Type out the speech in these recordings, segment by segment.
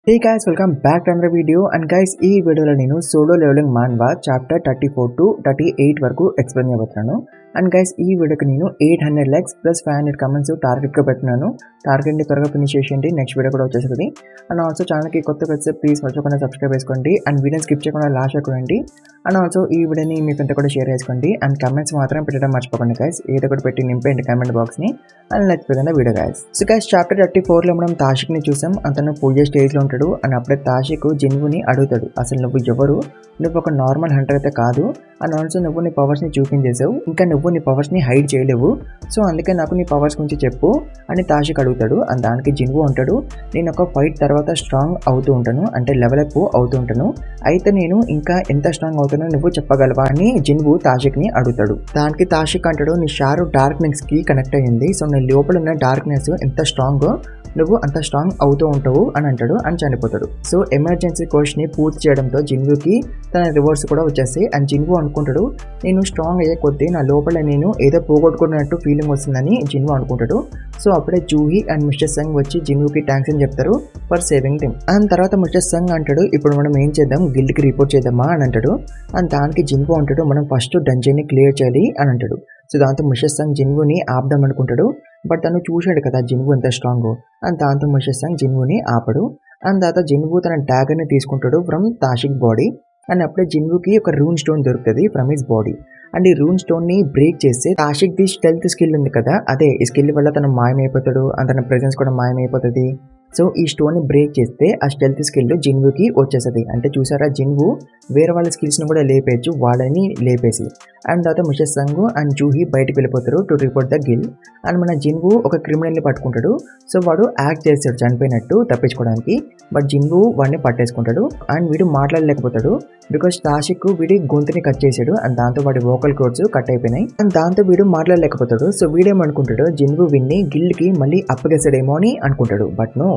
Hey guys, welcome back to another video. And guys, ఈ వీడియోలో నేను సోలో లెవెలింగ్ మాన్వా చాప్టర్ 34 టు 38 వరకు explain చేయబోతున్నాను. అండ్ గైస్, ఈ వీడియోకి నేను 800 లైక్స్ ప్లస్ 500 కమెంట్స్ టార్గెట్గా పెట్టినాను. టార్గెట్ని త్వరగా ఫినిష్ చేసేయండి, నెక్స్ట్ వీడియో కూడా వచ్చేస్తుంది. అండ్ ఆల్సో ఛానల్కి కొత్తగా వస్తే ప్లీజ్ మర్చిపోకుండా సబ్స్క్రైబ్ చేసుకోండి. అండ్ వీడియోని స్కిప్ చేయకుండా లాస్ట్ చూడండి. అండ్ ఆల్సో ఈ వీడియోని మీ ఫ్రెండ్తో కూడా షేర్ చేసుకోండి. అండ్ కమెంట్స్ మాత్రం పెట్టడం మర్చిపోకండి గైస్, ఏదో ఒకటి పెట్టి నింపేయండి కమెంట్ బాక్స్ని. And let's begin the video guys. So guys, chapter 34లో మనం తాషిక్ని చూసాం. అతను పూజ స్టేజ్లో ఉంటాడు. అండ్ అప్పుడే తాషిక్ జిన్వుని అడుగుతాడు, అసలు నువ్వు ఎవరు? నువ్వు ఒక నార్మల్ హంటర్ అయితే కాదు. అండ్ ఆల్సో నువ్వు నీ పవర్స్ని చూపించేసావు, ఇంకా నువ్వు నీ పవర్స్ని హైడ్ చేయలేవు. సో అందుకే నాకు నీ పవర్స్ గురించి చెప్పు అని తాషిక్ అడుగుతాడు. అండ్ దానికి జిన్వు అంటాడు, నేను ఒక ఫైట్ తర్వాత స్ట్రాంగ్ అవుతూ ఉంటాను, అంటే లెవెల్ అప్ అవుతూ ఉంటాను. అయితే నేను ఇంకా ఎంత స్ట్రాంగ్ అవుతానో నువ్వు చెప్పగలవా అని జిన్వు తాషిక్ని అడుగుతాడు. దానికి తాషిక్ అంటాడు, నీ షారు డార్క్నెస్కి కనెక్ట్ అయ్యింది. సో నీ లోపల ఉన్న డార్క్నెస్ ఎంత స్ట్రాంగో నువ్వు అంత స్ట్రాంగ్ అవుతూ ఉంటావు అని అంటాడు. అని చనిపోతాడు. సో ఎమర్జెన్సీ కోర్స్ని పూర్తి చేయడంతో జిన్వుకి తన రివర్స్ కూడా వచ్చేస్తాయి. అండ్ జిన్వు అనుకుంటాడు, నేను స్ట్రాంగ్ అయ్యే కొద్దీ నా లోపల నేను ఏదో పోగొట్టుకున్నట్టు ఫీలింగ్ వస్తుందని జిన్వు అనుకుంటాడు. సో అప్పుడే జూహీ అండ్ మిస్టర్ సంగ్ వచ్చి జిన్వుకి థ్యాంక్స్ అని చెప్తారు ఫర్ సేవింగ్ హిమ్. అండ్ తర్వాత మిస్టర్ సంగ్ అంటాడు, ఇప్పుడు మనం ఏం చేద్దాం, గిల్డ్కి రిపోర్ట్ చేద్దామా అని అంటాడు. అండ్ దానికి జిన్వు అంటాడు, మనం ఫస్ట్ డంజన్ని క్లియర్ చేయాలి అని అంటాడు. సో దాంతో మిస్టర్ సంగ్ జిన్వుని ఆపుదాం అనుకుంటాడు. బట్ తను చూశాడు కదా జిన్వు ఎంత స్ట్రాంగ్. అండ్ దాంతో మిస్టర్ సంగ్ జిన్వుని ఆపడు. అండ్ తర్వాత జిన్వు తన డాగర్ని తీసుకుంటాడు ఫ్రమ్ తాషిక్ బాడీ. అండ్ అప్పుడే జిన్వుకి ఒక రూన్ స్టోన్ దొరుకుతుంది ఫ్రమ్ హిస్ బాడీ. అండ్ ఈ రూన్ స్టోన్ ని బ్రేక్ చేస్తే తాషిక్ ది స్టెల్త్ స్కిల్ ఉంది కదా, అదే ఈ స్కిల్ వల్ల తను మాయమైపోతాడు. అండ్ తన ప్రెజెన్స్ కూడా మాయమైపోతుంది. సో ఈ స్టోన్ని బ్రేక్ చేస్తే ఆ స్టెల్త్ స్కిల్ జిన్వుకి వచ్చేస్తుంది. అంటే చూసారా, జిన్వు వేరే వాళ్ళ స్కిల్స్ని కూడా లేపేయచ్చు, వాళ్ళని లేపేసి. అండ్ తర్వాత మిస్టర్ సంగ్ అండ్ జూహీ బయటకు వెళ్ళిపోతారు to report the Gill. And మన జిన్వు ఒక క్రిమినల్ని పట్టుకుంటాడు. సో వాడు యాక్ట్ చేస్తాడు చనిపోయినట్టు తప్పించుకోవడానికి. బట్ జిన్వు వాడిని పట్టేసుకుంటాడు. అండ్ వీడు మాట్లాడలేకపోతాడు బికాస్ తాషిక్ వీడి గొంతుని కట్ చేశాడు. అండ్ దాంతో వాడి వోకల్ కోడ్స్ కట్ అయిపోయినాయి. అండ్ దాంతో వీడు మాట్లాడలేకపోతాడు. సో వీడేమనుకుంటాడు, జిన్వు విన్ని గిల్డ్కి మళ్ళీ అప్పగేస్తాడేమో అని అనుకుంటాడు. బట్ నో,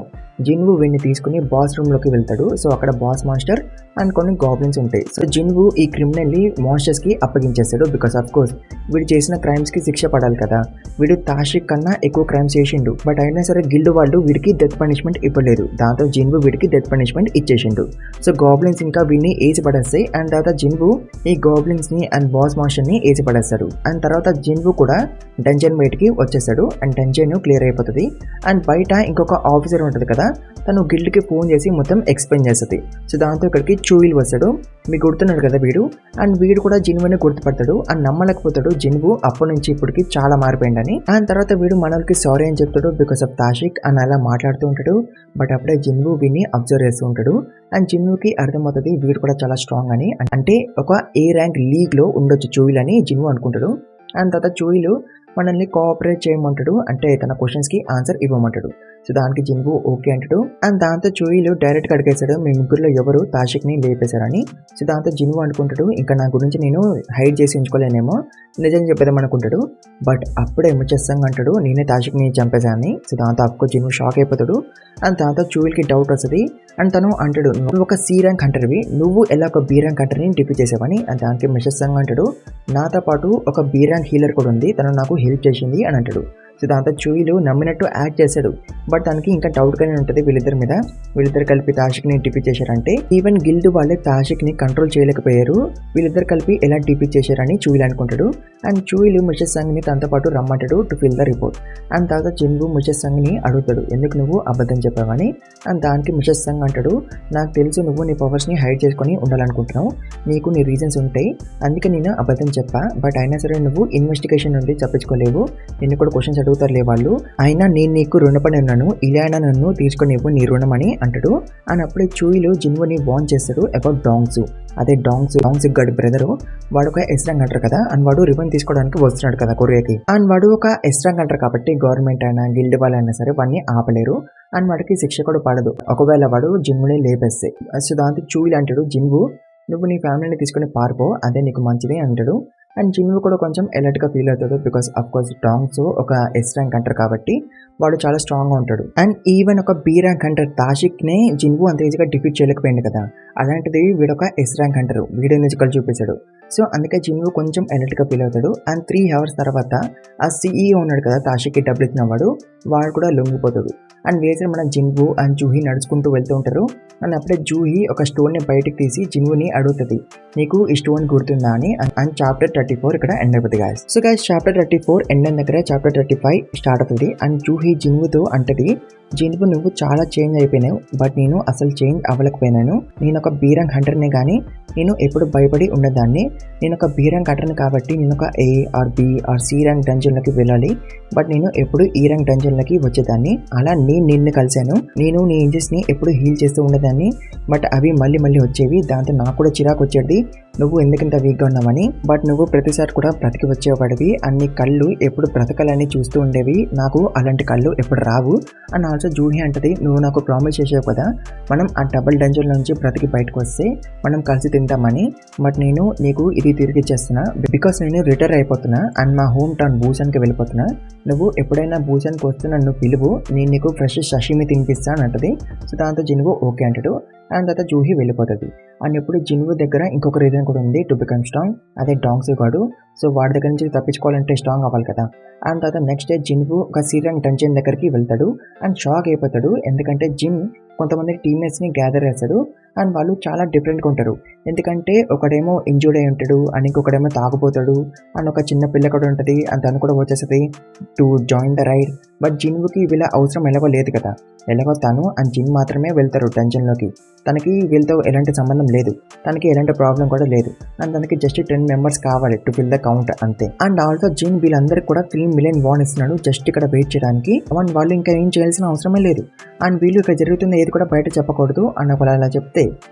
జిన్వు వీడిని తీసుకుని బాస్ రూమ్లోకి వెళ్తాడు. సో అక్కడ బాస్ మాస్టర్ అండ్ కొన్ని గాబ్లిన్స్ ఉంటాయి. సో జిన్వు ఈ క్రిమినల్ని మాన్స్టర్స్కి అప్పగించేస్తాడు. బికాస్ ఆఫ్ కోర్స్ వీడు చేసిన క్రైమ్స్కి శిక్ష పడాలి కదా. వీడు తాషిక్ కన్నా ఎక్కువ క్రైమ్స్ చేసిండు. బట్ అయినా సరే గిల్డ్ వాళ్ళు వీడికి డెత్ పనిష్మెంట్ ఇవ్వలేదు. దాంతో జిన్వు వీడికి డెత్ పనిష్మెంట్ ఇచ్చేసిండు. సో గాబ్లిన్స్ ఇంకా వీడిని ఏసి పడేస్తాయి. అండ్ తర్వాత జిన్వు ఈ గాబ్లిన్స్ని అండ్ బాస్ మాస్టర్ని ఏసి పడేస్తాడు. అండ్ తర్వాత జిన్వు కూడా డంజన్ బయటికి వచ్చేస్తాడు. అండ్ డంజన్ క్లియర్ అయిపోతుంది. అండ్ బయట ఇంకొక ఆఫీసర్ ఉంటుంది కదా, తను గిల్డ్కి ఫోన్ చేసి మొత్తం ఎక్స్ప్లెయిన్ చేస్తుంది. సో దాంతో ఇక్కడికి చూయిల్ వస్తాడు. మీకు గుర్తున్నాడు కదా వీడు. అండ్ వీడు కూడా జిన్వుని గుర్తుపడతాడు. అండ్ నమ్మలేకపోతాడు జిన్వు అప్పటి నుంచి ఇప్పటికి చాలా మారిపోయిందని. అండ్ తర్వాత వీడు మనల్కి సారీ అని చెప్తాడు బికాస్ ఆఫ్ తాషిక్ అని అలా మాట్లాడుతూ ఉంటాడు. బట్ అప్పుడే జిన్వు వీడిని అబ్జర్వ్ చేస్తూ ఉంటాడు. అండ్ జిన్వుకి అర్థమవుతుంది వీడు కూడా చాలా స్ట్రాంగ్ అని. అంటే ఒక ఏ ర్యాంక్ లీగ్లో ఉండొచ్చు చూయిల్ అని జిన్వు అనుకుంటాడు. అండ్ తర్వాత చూయిల్ మనల్ని కోఆపరేట్ చేయమంటాడు, అంటే తన క్వశ్చన్స్కి ఆన్సర్ ఇవ్వమంటాడు. సో దానికి జిన్వు ఓకే అంటాడు. అండ్ దాంతో చూయిల్ డైరెక్ట్గా అడిగేశాడు, మీ ముగ్గురులో ఎవరు తాషిక్ని లేపేశారని. సో దాంతో జిన్వు అనుకుంటాడు, ఇంకా నా గురించి నేను హైడ్ చేసి ఉంచుకోలేనేమో, నిజం చెప్పేదాం అనుకుంటాడు. బట్ అప్పుడే మిస్టర్ సంగ్ అంటాడు, నేనే తాషిక్ని చంపేశానని. సో దాంతో అప్పుకో జిన్వు షాక్ అయిపోతాడు. అండ్ దాంతో చూయిల్కి డౌట్ వస్తుంది. అండ్ తను అంటాడు, నువ్వు ఒక సి ర్యాంక్ హంటర్వి, నువ్వు ఎలా ఒక బి ర్యాంక్ హంటర్ని డిఫీట్ చేసావని. అండ్ దానికి మిస్టర్ సంగ్ అంటాడు, నాతో పాటు ఒక బి ర్యాంక్ హీలర్ కూడా ఉంది, తను నాకు హెల్ప్ చేసింది అని అంటాడు. సో దాంతో చూయిలు నమ్మినట్టు యాక్ట్ చేశాడు. బట్ తనకి ఇంకా డౌట్గానే ఉంటుంది వీళ్ళిద్దరి మీద. వీళ్ళిద్దరు కలిపి తాషిక్ని డిఫీట్ చేశారంటే ఈవెన్ గిల్డ్ వాళ్ళే తాషిక్ని కంట్రోల్ చేయలేకపోయారు, వీళ్ళిద్దరు కలిపి ఎలా డిఫీట్ చేశారని చూయిల్ అనుకుంటాడు. అండ్ చూయిలు మిస్టర్ సంగ్ని తనతో పాటు రమ్మంటాడు to fill the report. And తర్వాత జిన్వు మిస్టర్ సంగ్ని అడుగుతాడు, ఎందుకు నువ్వు అబద్ధం చెప్పావని. అండ్ దానికి మిస్టర్ సంగ్ అంటాడు, నాకు తెలుసు నువ్వు నీ పవర్స్ని హైడ్ చేసుకొని ఉండాలనుకుంటున్నావు, నీకు నీ రీజన్స్ ఉంటాయి, అందుకే నేను అబద్ధం చెప్పా. బట్ అయినా సరే నువ్వు ఇన్వెస్టిగేషన్ నుండి తప్పించుకోలేవు, నిన్ను కూడా క్వశ్చన్స్ అడుగుతారులే వాళ్ళు, అయినా నేను నీకు రుణపడి ఉన్నాను, ఇలా నన్ను తీసుకునేవు నీ రుణం అని అంటాడు. అండ్ అప్పుడే చూయిలు జిన్వుని వార్న్ చేస్తాడు అబౌట్ డాంగ్స్. అదే డాంగ్స్ గడి బ్రదరు, వాడు ఒక ఎస్ ర్యాంక్ అంటారు కదా. అండ్ వాడు రివెన్ తీసుకోవడానికి వస్తున్నాడు కదా కొరియాకి. అండ్ వాడు ఒక ఎస్ ర్యాంక్ అంటారు కాబట్టి గవర్నమెంట్ అయినా గిల్డ్ వాళ్ళైనా సరే వాడిని ఆపలేరు. అండ్ వాడికి శిక్ష కూడా పడదు ఒకవేళ వాడు జిన్వుని లేపేస్తే. సో దాంతో చూయిల్ అంటాడు, జిన్వు నువ్వు నీ ఫ్యామిలీని తీసుకుని పారిపో, అదే నీకు మంచిది అంటాడు. అండ్ జిన్వు కూడా కొంచెం ఎలర్ట్గా ఫీల్ అవుతాడు బికాస్ అఫ్ కోర్స్ డాంగ్స్ ఒక ఎస్ ర్యాంక్ అంటారు కాబట్టి వాడు చాలా స్ట్రాంగ్గా ఉంటాడు. అండ్ ఈవెన్ ఒక బి ర్యాంక్ అంటారు తాషిక్నే జిన్వు అంత ఈజీగా డిఫీట్ చేయలేకపోయింది కదా, అలాంటిది వీడొక ఎస్ ర్యాంక్ అంటారు, వీడియో మ్యూజికల్ చూపించాడు. సో అందుకే జిన్వు కొంచెం అలర్ట్గా ఫీల్ అవుతాడు. అండ్ 3 hours తర్వాత ఆ CEO ఉన్నాడు కదా, తాషికి డబ్బులు ఇచ్చిన వాడు కూడా లొంగిపోతాడు. అండ్ వేసిన మన జిన్వు అండ్ జూహీ నడుచుకుంటూ వెళ్తూ ఉంటారు. అండ్ అప్పుడే జూహీ ఒక స్టోన్ని బయటకు తీసి జిన్వుని అడుగుతుంది, నీకు ఈ స్టోన్ గుర్తుందా అని. అండ్ చాప్టర్ 34 ఇక్కడ ఎండ్ అయిపోతుంది guys. So guys chapter 34 end అయిన దగ్గర చాప్టర్ 35 స్టార్ట్ అవుతుంది. అండ్ జూహీ జిన్వుతో అంటది, జిన్వు నువ్వు చాలా చేంజ్ అయిపోయినావు, బట్ నేను అసలు చేంజ్ అవ్వలేకపోయినాను. నేను ఒక బీరంగ్ హంటర్ని కానీ నేను ఎప్పుడు భయపడి ఉండేదాన్ని. నేను ఒక బీరంగ్ హంటర్ని కాబట్టి నేను ఒక A or B or C rank డంజన్లోకి వెళ్ళాలి, బట్ నేను ఎప్పుడు ఈ ర్యాంక్ డంజన్లోకి వచ్చేదాన్ని. అలా నేను నిన్ను కలిశాను. నేను నీ ఇంజెస్ని ఎప్పుడు హీల్ చేస్తూ ఉండేదాన్ని, బట్ అవి మళ్ళీ మళ్ళీ వచ్చేవి. దాంతో నాకు కూడా చిరాకు వచ్చేది, నువ్వు ఎందుకంత వీక్గా ఉన్నావని. బట్ నువ్వు ప్రతిసారి కూడా బ్రతికి వచ్చేవాడివి. అన్ని కళ్ళు ఎప్పుడు బ్రతకాలని చూస్తూ ఉండేవి. నాకు అలాంటి కళ్ళు ఎప్పుడు రావు. అండ్ ఆల్సో జూహీ అంటది, నువ్వు నాకు ప్రామిస్ చేసావు కదా, మనం ఆ డబుల్ డంజన్ నుంచి బ్రతికి బయటకు వస్తే మనం కలిసి తింటామని. బట్ నేను నీకు ఇది తిరిగి ఇచ్చేస్తున్నా, బికాస్ నేను రిటైర్ అయిపోతున్నా అండ్ మా హోమ్ టౌన్ బూసాన్కి వెళ్ళిపోతున్నా. నువ్వు ఎప్పుడైనా బూసాన్కి వస్తే నన్ను పిలువు, నేను నీకు ఫ్రెష్ సషిమి తినిపిస్తా అని అంటది. సో దాంతో జిన్వు ఓకే అంటాడు. అండ్ తర్వాత జూహీ వెళ్ళిపోతుంది. అండ్ ఇప్పుడు జిన్వు దగ్గర ఇంకొక రీజన్ కూడా ఉంది టు బికమ్ స్ట్రాంగ్, అదే డాంగ్సీ గాడు. సో వాడి దగ్గర నుంచి తప్పించుకోవాలంటే స్ట్రాంగ్ అవ్వాలి కదా. అండ్ తర్వాత నెక్స్ట్ డే జిన్వు ఒక సీరంగ్ డంజన్ దగ్గరికి వెళ్తాడు అండ్ షాక్ అయిపోతాడు. ఎందుకంటే జిన్ కొంతమంది టీమ్మేట్స్ని గ్యాదర్ చేస్తాడు అండ్ వాళ్ళు చాలా డిఫరెంట్గా ఉంటారు. ఎందుకంటే ఒకడేమో ఇంజూర్డ్ అయి ఉంటాడు అండ్ ఇంకొకడేమో తాగుపోతాడు అండ్ ఒక చిన్న పిల్ల కూడా ఉంటుంది అండ్ తను కూడా వచ్చేస్తుంది to join the raid. But జిన్వుకి వీళ్ళ అవసరం ఎలాగో లేదు కదా, ఎలాగో తను అండ్ జిన్ మాత్రమే వెళ్తారు డంజన్లోకి. తనకి వీళ్ళతో ఎలాంటి సంబంధం లేదు, తనకి ఎలాంటి ప్రాబ్లం కూడా లేదు. అండ్ తనకి జస్ట్ 10 members కావాలి టు ఫిల్ ద కౌంట్ అంతే. అండ్ ఆల్సో జిన్ వీళ్ళందరికీ కూడా 3 million వాన్ ఇస్తున్నాడు జస్ట్ ఇక్కడ వెయిట్ చేయడానికి. అండ్ వాళ్ళు ఇంకా ఏం చేయాల్సిన అవసరమే లేదు. అండ్ వీళ్ళు ఇక్కడ జరుగుతున్న ఏది కూడా బయట చెప్పకూడదు అండ్ ఒకవేళ అలా చెప్తే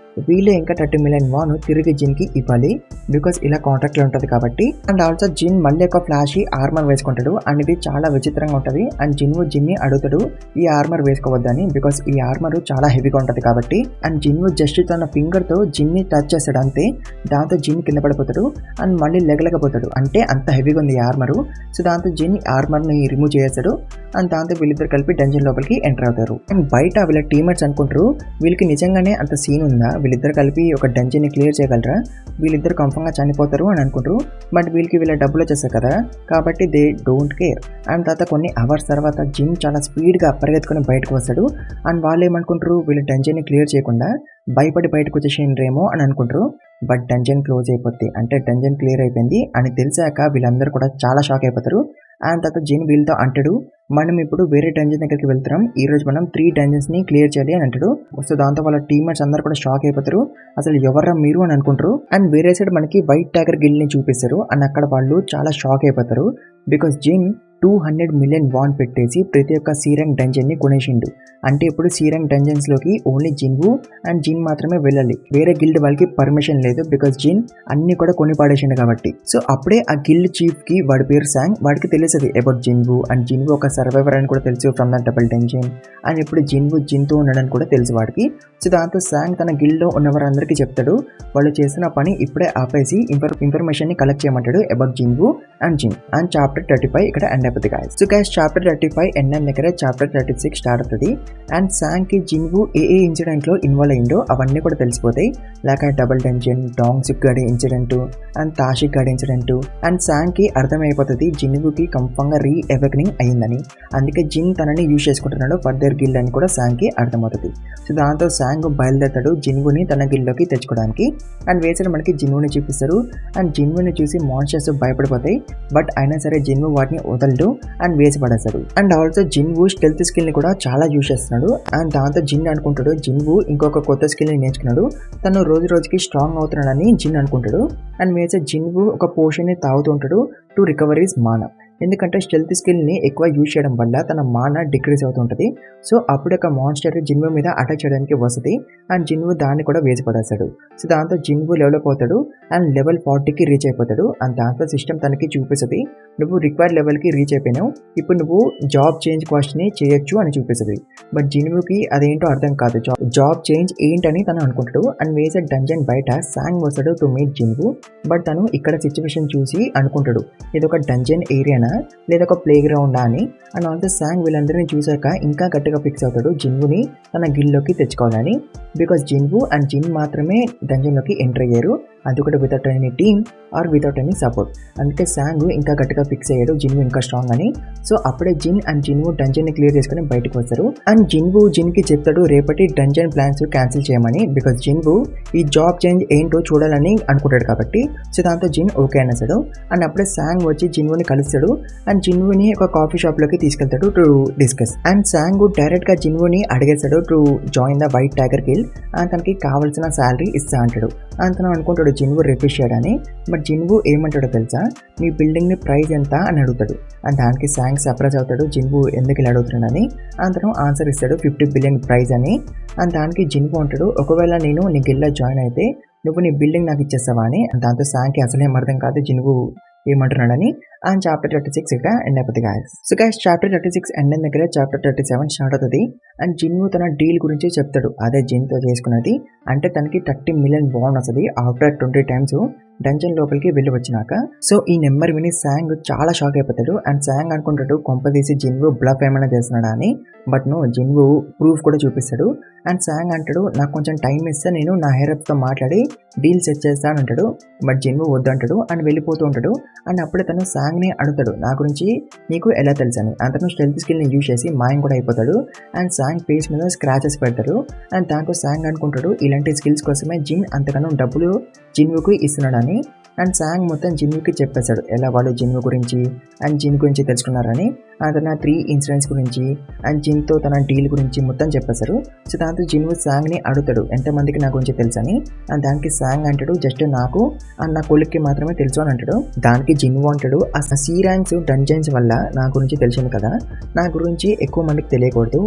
వీళ్ళే ఇంకా 30 million వాన్ తిరిగి జిన్కి ఇవ్వాలి, బికాస్ ఇలా కాంట్రాక్ట్లో ఉంటుంది కాబట్టి. అండ్ ఆల్సో జిన్ మళ్ళీ ఒక ఫ్లాషీ ఆర్మర్ వేసుకుంటాడు అండ్ ఇది చాలా విచిత్రంగా ఉంటుంది. అండ్ జిన్ని అడుగుతాడు ఈ ఆర్మర్ వేసుకోవద్దని, బికాస్ ఈ ఆర్మర్ చాలా హెవీగా ఉంటుంది కాబట్టి. అండ్ జిన్వు జస్ట్ తన ఫింగర్తో జిన్ని టచ్ చేస్తాడు అంతే. దాంతో జిన్ కింద పడిపోతాడు అండ్ మళ్ళీ లెగలేకపోతాడు, అంటే అంత హెవీగా ఉంది ఈ ఆర్మరు. సో దాంతో జిన్ ఆర్మర్ని రిమూవ్ చేస్తాడు అండ్ దాంతో వీళ్ళిద్దరు కలిపి డంజన్ లోపలికి ఎంటర్ అవుతారు. అండ్ బయట వీళ్ళ టీమేట్స్ అనుకుంటారు వీళ్ళకి నిజంగానే అంత సీన్ ఉందా, వీళ్ళిద్దరు కలిపి ఒక డంజన్ని క్లియర్ చేయగలరా, వీళ్ళిద్దరు కంఫర్మ్గా చనిపోతారు అని అనుకుంటారు. బట్ వీళ్ళకి వీళ్ళ డబ్బులు వచ్చేస్తాయి కదా కాబట్టి దే డోంట్ కేర్. అండ్ తర్వాత కొన్ని అవర్స్ తర్వాత జిన్ చాలా స్పీడ్గా పరిగెత్తుకొని బయటకు వస్తాడు అండ్ వాళ్ళు ఏమనుకుంటారు వీళ్ళు డంజన్ని క్లియర్ చేయకుండా భయపడి బయటకు వచ్చేసిండ్రేమో అని అనుకుంటారు. బట్ డంజన్ క్లోజ్ అయిపోద్ది, అంటే డంజన్ క్లియర్ అయిపోయింది అని తెలిసాక వీళ్ళందరూ కూడా చాలా షాక్ అయిపోతారు. అండ్ తర్వాత జిన్ వీళ్ళతో అంటాడు, మనం ఇప్పుడు వేరే డంజన్ దగ్గరికి వెళ్తున్నాం, ఈ రోజు మనం 3 dungeonsని క్లియర్ చేయాలి అని అంటాడు. సో దాంతో వాళ్ళ టీమ్మేట్స్ అందరూ కూడా షాక్ అయిపోతారు, అసలు ఎవర్రా మీరు అని అనుకుంటారు. అండ్ వేరే సైడ్ మనకి వైట్ టైగర్ గిల్డ్ని చూపిస్తారు అండ్ అక్కడ వాళ్ళు చాలా షాక్ అయిపోతారు, బికాస్ జిన్ 200 million వాన్ పెట్టేసి ప్రతి ఒక్క సీరంగ్ డంజన్ని కొనేసిండు. అంటే ఇప్పుడు సీరంగ్ డంజన్స్లోకి ఓన్లీ జిన్వు అండ్ జిన్ మాత్రమే వెళ్ళాలి, వేరే గిల్డ్ వాళ్ళకి పర్మిషన్ లేదు, బికాస్ జిన్ అన్ని కూడా కొని పాడేసిండు కాబట్టి. సో అప్పుడే ఆ గిల్డ్ చీఫ్కి వాడి పేరు సాంగ్, వాడికి తెలుస్తుంది అబౌట్ జిన్వు అండ్ జిన్వు ఒక సర్వైవర్ అని కూడా తెలుసు from the double dungeon and ఇప్పుడు జిన్వు జిన్తో ఉన్నాడని కూడా తెలుసు వాడికి. సో దాంతో సాంగ్ తన గిల్డ్లో ఉన్నవారందరికీ చెప్తాడు వాళ్ళు చేసిన పని ఇప్పుడే ఆపేసి ఇన్ఫర్మేషన్ని కలెక్ట్ చేయమంటాడు about Jinwoo and Jin. And chapter 35 ఇక్కడ ఎండ్ అయిపోతుంది guys. So guys chapter 35 end అయిన దగ్గర చాప్టర్ 36 స్టార్ట్ అవుతుంది. అండ్ సాంగ్ కి జిన్వు ఏ ఇన్సిడెంట్ లో ఇన్వాల్వ్ అయిందో అవన్నీ కూడా తెలిసిపోతాయి, లైక్ డబుల్ డంజన్, డాంగ్సిక్ గాడి ఇన్సిడెంట్ అండ్ తాషిక్ గాడి ఇన్సిడెంట్. అండ్ సాంగ్ కి అర్థమైపోతుంది జిన్వుకి కంఫర్మ్ గా రీ అవెకనింగ్ అయిందని, అందుకే జిన్ తనని యూజ్ చేసుకుంటున్నాడు ఫర్దర్ గిల్డ్ అని కూడా సాంగ్ కి అర్థమవుతుంది. సో దాంతో సాంగ్ బయలుదేరతాడు జిన్వుని తన గిల్డ్లోకి తెచ్చుకోవడానికి. అండ్ వేసిన మనకి జిన్వుని చూపిస్తారు అండ్ జిన్వుని చూసి మాన్స్టర్స్ భయపడిపోతాయి, బట్ అయినా సరే జిన్వు వాటిని వదలడు అండ్ వేసి పడేస్తాడు. And also Jinwoo stealth skill ని కూడా చాలా యూజ్ చేస్తున్నాడు. అండ్ దాంతో జిన్ అనుకుంటాడు జిన్వు ఇంకొక కొత్త స్కిల్ ని నేర్చుకున్నాడు, తను రోజు రోజుకి స్ట్రాంగ్ అవుతున్నాడని జిన్ అనుకుంటాడు. అండ్ వేసే జిన్వు ఒక పోషన్ ని తాగుతూ ఉంటాడు టు రికవర్ హిస్ మానా, ఎందుకంటే స్టెల్త్ స్కిల్ని ఎక్కువ యూజ్ చేయడం వల్ల తన మాన డిక్రీజ్ అవుతుంటుంది. సో అప్పుడు ఒక మాన్స్టర్ జిన్వు మీద అటాక్ చేయడానికి వస్తుంది అండ్ జిన్వు దాన్ని కూడా వేసి పడేస్తాడు. సో దాంతో జిన్వు డెవలప్ అవుతాడు అండ్ లెవెల్ 40కి రీచ్ అయిపోతాడు. అండ్ దాంతో సిస్టమ్ తనకి చూపిస్తుంది నువ్వు రిక్వైర్డ్ లెవెల్కి రీచ్ అయిపోయినావు, ఇప్పుడు నువ్వు జాబ్ చేంజ్ క్వశ్చన్ని చేయొచ్చు అని చూపిస్తుంది. బట్ జిన్వుకి అదేంటో అర్థం కాదు, జాబ్ చేంజ్ ఏంటని తను అనుకుంటాడు. అండ్ వేసే డంజన్ బయట సాంగ్ వస్తాడు టు మీట్ జిన్వు, బట్ తను ఇక్కడ సిచ్యువేషన్ చూసి అనుకుంటాడు ఇది ఒక డంజన్ ఏరియానా, లేదా ఒక ప్లే గ్రౌండా అని. అండ్ ఆల్సో సాంగ్ వీళ్ళందరినీ చూసాక ఇంకా గట్టిగా ఫిక్స్ అవుతాడు జిన్వుని తన గిల్లోకి తెచ్చుకోవాలని. బికాస్ జిన్వు అండ్ జిన్ మాత్రమే డంజన్లోకి ఎంటర్ అయ్యారు, అది కూడా without any team or without any support. అందుకే సాంగ్ ఇంకా గట్టిగా ఫిక్స్ అయ్యాడు జిన్వు ఇంకా స్ట్రాంగ్ అని. సో అప్పుడే జిన్ అండ్ జిన్వు డంజన్ని క్లియర్ చేసుకుని బయటకు వస్తారు. అండ్ జిన్వు జిన్కి చెప్తాడు రేపటి డంజన్ ప్లాన్స్ క్యాన్సిల్ చేయమని. బికాస్ జిన్వు ఈ జాబ్ చేంజ్ ఏంటో చూడాలని అనుకుంటాడు కాబట్టి. సో దాంతో జిన్ ఓకే అనేసాడు. అండ్ అప్పుడే సాంగ్ వచ్చి జిన్వుని కలుస్తాడు అండ్ జిన్వుని ఒక కాఫీ షాప్ లోకి తీసుకెళ్తాడు to discuss. And Song direct గా జిన్వుని అడిగేస్తాడు to join the white tiger guild and తనకి కావాల్సిన శాలరీ ఇస్తా అంటాడు. అండ్ తను అనుకుంటాడు జిన్వు రిఫ్యూజ్ చేయడని. బట్ జిన్వు ఏమంటాడో తెలుసా, మీ బిల్డింగ్ ని ప్రైస్ ఎంత అని అడుగుతాడు. అండ్ దానికి సాంగ్ సర్ప్రైజ్ అవుతాడు జిన్వు ఎందుకు ఇలా అడుగుతున్నాడని. అతను ఆన్సర్ ఇస్తాడు 50 బిలియన్ ప్రైజ్ అని. అండ్ దానికి జిన్వు అంటాడు ఒకవేళ నేను నీ గిల్డ్లో జాయిన్ అయితే నువ్వు నీ బిల్డింగ్ నాకు ఇచ్చేస్తావా అని. దాంతో సాంగ్కి అసలేం అర్థం కాదు జిన్వు ఏమంటున్నాడని. అండ్ చాప్టర్ 36 ఇక్కడ ఎండ్ అయిపోతుంది guys. So guys chapter 36 end అయిన దగ్గర చాప్టర్ 37 స్టార్ట్ అవుతుంది. అండ్ జిన్వు తన డీల్ గురించి చెప్తాడు, అదే జిన్తో చేసుకున్నది. అంటే తనకి 30 మిలియన్ బాండ్ వస్తుంది ఆఫ్టర్ 20 టైమ్స్ డంజన్ లోపలికి వెళ్ళి వచ్చినాక. సో ఈ నెంబర్ విని సాంగ్ చాలా షాక్ అయిపోతాడు. అండ్ సాంగ్ అనుకుంటాడు కొంపదీసి జిన్వు బ్లఫ్ ఏమైనా చేస్తున్నాడా అని. బట్ నో, జిన్వు ప్రూఫ్ కూడా చూపిస్తాడు. అండ్ సాంగ్ అంటాడు నాకు కొంచెం టైం ఇస్తే నేను నా హెయిరప్తో మాట్లాడి డీల్ సెట్ చేస్తాను అంటాడు. బట్ జిన్వు వద్దంటాడు అండ్ వెళ్ళిపోతూ ఉంటాడు. అండ్ అప్పుడే తను సాంగ్ని అడుగుతాడు నా గురించి నీకు ఎలా తెలుసు అని. అతను స్టెల్త్ స్కిల్ని యూజ్ చేసి మాయం కూడా అయిపోతాడు. అండ్ సాంగ్ ఫేస్ మీద స్క్రాచెస్ పెడతాడు. అండ్ దాంతో సాంగ్ అనుకుంటాడు ఇలాంటి స్కిల్స్ కోసమే జిన్ అంతగానో డబ్బులు జిన్వుకి ఇస్తున్నాడని. అండ్ సాంగ్ మొత్తం జిన్వుకి చెప్పేశాడు ఎలా వాళ్ళు జిన్వు గురించి అండ్ జిన్ గురించి తెలుసుకున్నారని. తన 3 ఇన్సిడెంట్స్ గురించి అండ్ జిన్తో తన డీల్ గురించి మొత్తం చెప్పేశారు. సో దాంతో జిన్వు సాంగ్ని అడుగుతాడు ఎంతమందికి నా గురించి తెలుసు అని. అండ్ దానికి సాంగ్ అంటాడు జస్ట్ నాకు అండ్ నా కొడుక్కి మాత్రమే తెలుసు అని అంటాడు. దానికి జిన్వు అంటాడు ఆ సీ ర్యాంక్స్ డంజన్స్ వల్ల నా గురించి తెలిసింది కదా, నా గురించి ఎక్కువ మందికి తెలియకూడదు,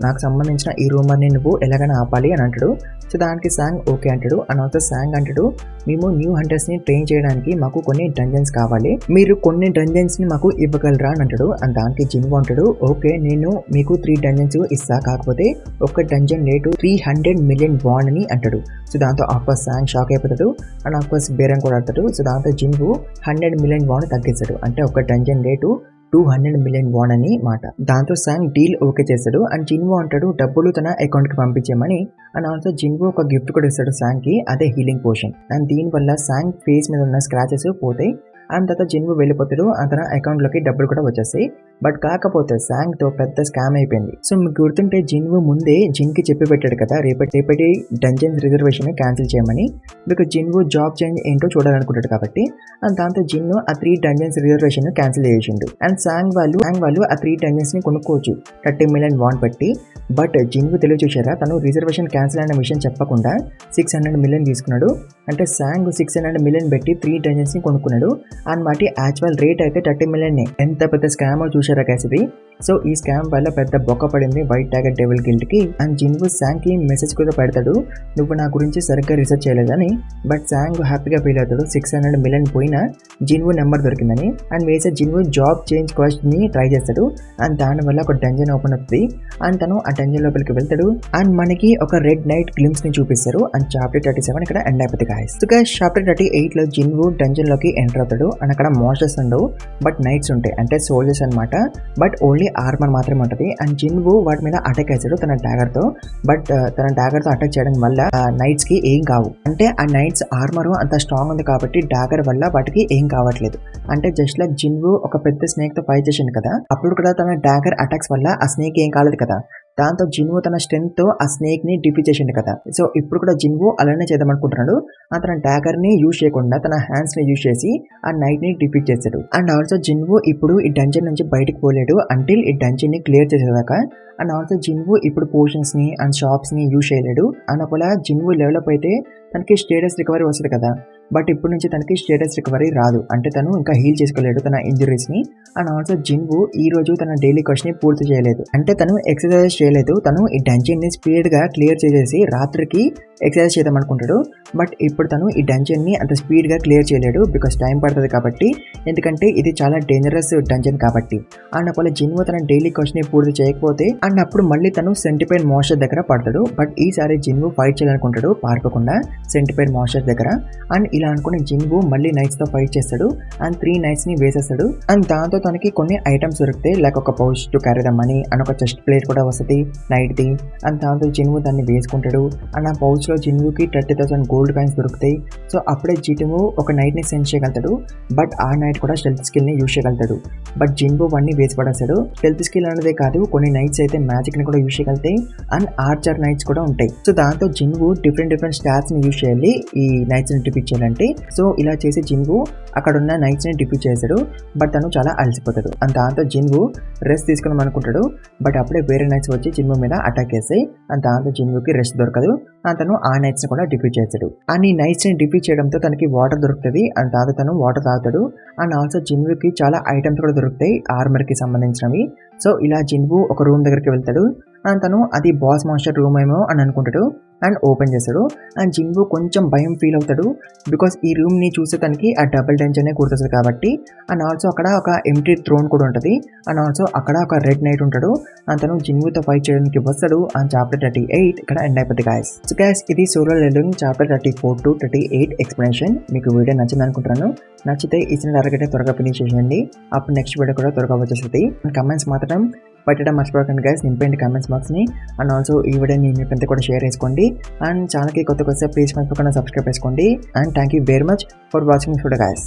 నాకు సంబంధించిన ఈ రూమర్ని నువ్వు ఎలాగైనా ఆపాలి అని అంటాడు. సో దానికి సాంగ్ ఓకే అంటాడు. అండ్ ఆల్సో సాంగ్ అంటాడు మేము న్యూ హంటర్స్ని ట్రైన్ చేయడానికి మాకు కొన్ని డంజన్స్ కావాలి, మీరు కొన్ని డంజన్స్ని మాకు ఇవ్వగలరా అని అంటాడు. అండ్ దానికి జిన్వు అంటాడు ఓకే నేను మీకు 3 డంజన్స్ ఇస్తా, కాకపోతే ఒక డంజన్ రేటు 300 మిలియన్ బాండ్ అని అంటాడు. సో దాంతో ఆఫ్కోర్స్ సాంగ్ షాక్ అయిపోతాడు. అండ్ ఆఫ్కోర్స్ బేరం కూడా ఆడతాడు. సో దాంతో జిన్వు 100 మిలియన్ బాండ్ తగ్గిస్తాడు. అంటే ఒక డంజన్ రేటు 200 మిలియన్ బాండ్ అని మాట. దాంతో సాంగ్ డీల్ ఓకే చేస్తాడు. అండ్ జిన్వు అంటాడు డబ్బులు తన అకౌంట్ కి పంపించేయమని. అండ్ ఆల్సో జిన్వు ఒక గిఫ్ట్ కూడా ఇస్తాడు సాంగ్ కి, అదే హీలింగ్ పోషన్. అండ్ దీనివల్ల సాంగ్ ఫేస్ మీద ఉన్న స్క్రాచెస్ పోతాయి. అండ్ తర్వాత జిన్వు వెళ్ళిపోతాడు, తన అకౌంట్ లోకి డబ్బులు కూడా వచ్చేస్తాయి. బట్ కాకపోతే సాంగ్ తో పెద్ద స్కామ్ అయిపోయింది. సో మీకు గుర్తుంటే జిన్వు ముందే జిన్ కి చెప్పి పెట్టాడు కదా రేపటి డంజన్స్ రిజర్వేషన్ క్యాన్సిల్ చేయమని. బికాజ్ జిన్వు జాబ్ చేంజ్ ఏంటో చూడాలనుకుంటాడు కాబట్టి. అండ్ దాంతో జిన్ను ఆ 3 డంజన్స్ రిజర్వేషన్ క్యాన్సిల్ చేసిండు. అండ్ సాంగ్ వాళ్ళు ఆ 3 డంజన్స్ ని కొనుక్కోవచ్చు 30 మిలియన్ బాండ్ పెట్టి. బట్ జిన్వు తెలివి చూసారా, తను రిజర్వేషన్ క్యాన్సిల్ అయిన విషయం చెప్పకుండా 600 మిలియన్ తీసుకున్నాడు. అంటే సాంగ్ 600 మిలియన్ పెట్టి 3 డంజన్స్ ని కొనుక్కున్నాడు. అండ్ వాటి యాక్చువల్ రేట్ అయితే 30 మిలియన్. ఎంత పెద్ద స్కామ్ చూసారా గైస్ ఇది. సో ఈ స్కామ్ వల్ల పెద్ద బొక్క పడింది వైట్ టైగర్ డెవిల్ గిల్డ్ కి. అండ్ జిన్వు సాంగ్ కి మెసేజ్ కూడా పెడతాడు నువ్వు నా గురించి సరిగ్గా రీసెర్చ్ చేయలేదని. బట్ సాంగ్ హ్యాపీగా ఫీల్ అవుతాడు 600 మిలియన్ పోయినా జిన్వు నెంబర్ దొరికిందని. అండ్ వేసే జిన్వు జాబ్ చేంజ్ క్వెస్ట్ ని ట్రై చేస్తాడు. అండ్ దానివల్ల ఒక డంజన్ ఓపెన్ అవుతుంది. అండ్ తను ఆ డంజన్ లోపలికి వెళ్తాడు. అండ్ మనకి ఒక రెడ్ నైట్ గ్లిమ్స్ ని చూపిస్తారు. అండ్ చాప్టర్ 37 ఇక్కడ ఎండ్ అయిపోతుంది గాయ్స్. సో గైస్ చాప్టర్ 38 లో జిన్వు డంజన్ లోకి ఎంటర్ అవుతాడు. అండ్ అక్కడ మాన్స్టర్స్ ఉండవు బట్ నైట్స్ ఉంటాయి, అంటే సోల్జర్స్ అనమాట. బట్ ఓన్లీ ఆర్మర్ మాత్రమే ఉంటుంది. అండ్ జిన్వు వాటి మీద అటాక్ చేశాడు తన డాగర్ తో. బట్ తన డాగర్ తో అటాక్ చేయడం వల్ల నైట్స్ కి ఏం కావు. అంటే ఆ నైట్స్ ఆర్మర్ అంత స్ట్రాంగ్ ఉంది కాబట్టి డాగర్ వల్ల వాటికి ఏం కావట్లేదు. అంటే జస్ట్ లైక్ జిన్వు ఒక పెద్ద స్నేక్ తో ఫైట్ చేసింది కదా, అప్పుడు కూడా తన డాగర్ అటాక్స్ వల్ల ఆ స్నేక్ ఏం కాలేదు కదా. దాంతో జిన్వు తన స్ట్రెంత్ తో ఆ స్నేక్ ని డిఫీట్ చేసిండు కదా. సో ఇప్పుడు కూడా జిన్వు అలానే చేద్దాం అనుకుంటున్నాడు. తన డాగర్ ని యూజ్ చేయకుండా తన హ్యాండ్స్ ని యూజ్ చేసి ఆ నైట్ ని డిఫీట్ చేస్తాడు. అండ్ ఆల్సో జిన్వు ఇప్పుడు ఈ డంజన్ నుంచి బయటకు పోలేడు అంటిల్ ఈ డంజన్ ని క్లియర్ చేసేదాకా. అండ్ ఆల్సో జిన్వు ఇప్పుడు పోషన్స్ ని అండ్ షాప్స్ ని యూజ్ చేయలేడు. అండ్ ఒకవేళ జిన్వు డెవలప్ అయితే తనకి స్టేటస్ రికవరీ వస్తుంది కదా. బట్ ఇప్పుడు నుంచి తనకి స్టేటస్ రికవరీ రాదు, అంటే తను ఇంకా హీల్ చేసుకోలేడు తన ఇంజరీస్ ని. అండ్ ఆల్సో జిన్వు ఈ రోజు తన డైలీ క్వెస్ట్ ని పూర్తి చేయలేదు, అంటే తను ఎక్సర్సైజ్ చేయలేదు. తను ఈ డంజన్ ని స్పీడ్ గా క్లియర్ చేసేసి రాత్రికి ఎక్సర్సైజ్ చేద్దాం అనుకుంటాడు. బట్ ఇప్పుడు తను ఈ డంజన్ని అంత స్పీడ్గా క్లియర్ చేయలేడు బికాస్ టైం పడుతుంది కాబట్టి, ఎందుకంటే ఇది చాలా డేంజరస్ డంజన్ కాబట్టి. అండ్ ఒకవేళ జిన్వో తన డైలీ క్వశ్చన్ పూర్తి చేయకపోతే అండ్ అప్పుడు మళ్ళీ తను సెంటిపైడ్ మాన్స్టర్ దగ్గర పడతాడు. బట్ ఈసారి జిన్వో ఫైట్ చేయాలనుకుంటాడు పారిపోకుండా సెంటిపైడ్ మాన్స్టర్ దగ్గర. అండ్ ఇలా అనుకుని జిన్వో మళ్ళీ నైట్స్ తో ఫైట్ చేస్తాడు అండ్ 3 నైట్స్ ని వేసేస్తాడు. అండ్ దాంతో తనకి కొన్ని ఐటమ్స్ దొరుకుతాయి, లైక్ ఒక pouch to carry the money and ఒక చెస్ట్ ప్లేట్ కూడా వస్తుంది నైట్ ది. అండ్ దాంతో జిన్వో దాన్ని వేసుకుంటాడు. అండ్ ఆ పౌచ్ లో జిన్వోకి 30,000 గోల్డ్ కాయిన్స్ దొరుకుతాయి. సో అప్పుడే జిన్వో ఒక నైట్ ని సెండ్ చేయగలుగుతాడు. బట్ ఆ నైట్ కూడా స్టెల్త్ స్కిల్ ని యూజ్ చేయగలుగుతాడు. బట్ జిన్వో వాడిని వేసి పడేస్తాడు. స్టెల్త్ స్కిల్ అనేదే కాదు, కొన్ని నైట్స్ అయితే మ్యాజిక్ ని కూడా యూజ్ చేయగలుగుతాయి అండ్ ఆర్చర్ నైట్స్ కూడా ఉంటాయి. సో దాంతో జిన్వో డిఫరెంట్ స్టాట్స్ ని యూజ్ చేయాలి ఈ నైట్స్ ని డిఫీట్ చేయాలంటే. సో ఇలా చేసి జిన్వో అక్కడ ఉన్న నైట్స్ ని డిఫీట్ చేశాడు. బట్ తను చాలా అలసిపోతాడు. అండ్ దాంతో జిన్వో రెస్ట్ తీసుకున్నాం అనుకుంటాడు. బట్ అప్పుడే వేరే నైట్స్ వచ్చి జిన్వో మీద అటాక్ చేస్తాయి. అండ్ దాంతో జిన్వోకి రెస్ట్ దొరకదు. అండ్ తను ఆ నైట్స్ ని కూడా డిఫీట్ చేస్తాడు. అండ్ ఈ నైట్స్ ని డిఫీట్ చేయడంతో తనకి వాటర్ దొరుకుతుంది. అండ్ దాంతో తను వాటర్ తాగుతాడు. అండ్ ఆల్సో జిన్వోకి చాలా ఐటమ్స్ కూడా దొరుకుతాయి ఆర్మర్ కి సంబంధించినవి. సో ఇలా జిన్వో ఒక రూమ్ దగ్గరికి వెళ్తాడు. అండ్ తను అది బాస్ మాస్టర్ రూమ్ ఏమో అని అనుకుంటాడు అండ్ ఓపెన్ చేస్తాడు. అండ్ జిన్వో కొంచెం భయం ఫీల్ అవుతాడు బికాస్ ఈ రూమ్ ని చూసే తనకి ఆ డబుల్ డెంజర్ గుర్తొస్తుంది కాబట్టి. అండ్ ఆల్సో అక్కడ ఒక ఎంప్టీ థ్రోన్ కూడా ఉంటుంది. అండ్ ఆల్సో అక్కడ ఒక రెడ్ నైట్ ఉంటాడు. అండ్ తను జిన్వోతో ఫైట్ చేయడానికి వస్తాడు. అండ్ చాప్టర్ 38 ఇక్కడ ఎండ్ అయిపోతుంది గాయస్. సో గాయస్ ఇది solo leveling chapter 34 to 38 explanation. మీకు వీడియో నచ్చింది అనుకుంటున్నాను. నచ్చితే ఈ చిన్న అరగంట త్వరగా ఫినిష్ చేయండి. అప్పుడు నెక్స్ట్ వీడియో కూడా త్వరగా వచ్చేస్తుంది. కమెంట్స్ మాత్రం పెట్టడం మర్చిపోకండి గైస్, నింపండి కమెంట్స్ బాక్స్ని. అండ్ ఆల్సో ఈ వీడియోని మీ ఫ్రెండ్స్ కూడా షేర్ చేసుకోండి. అండ్ ఛానల్కి కొత్తగా వస్తే ప్లీజ్ మర్చిపోకుండా సబ్స్క్రైబ్ చేసుకోండి. And thank you very much for watching video guys.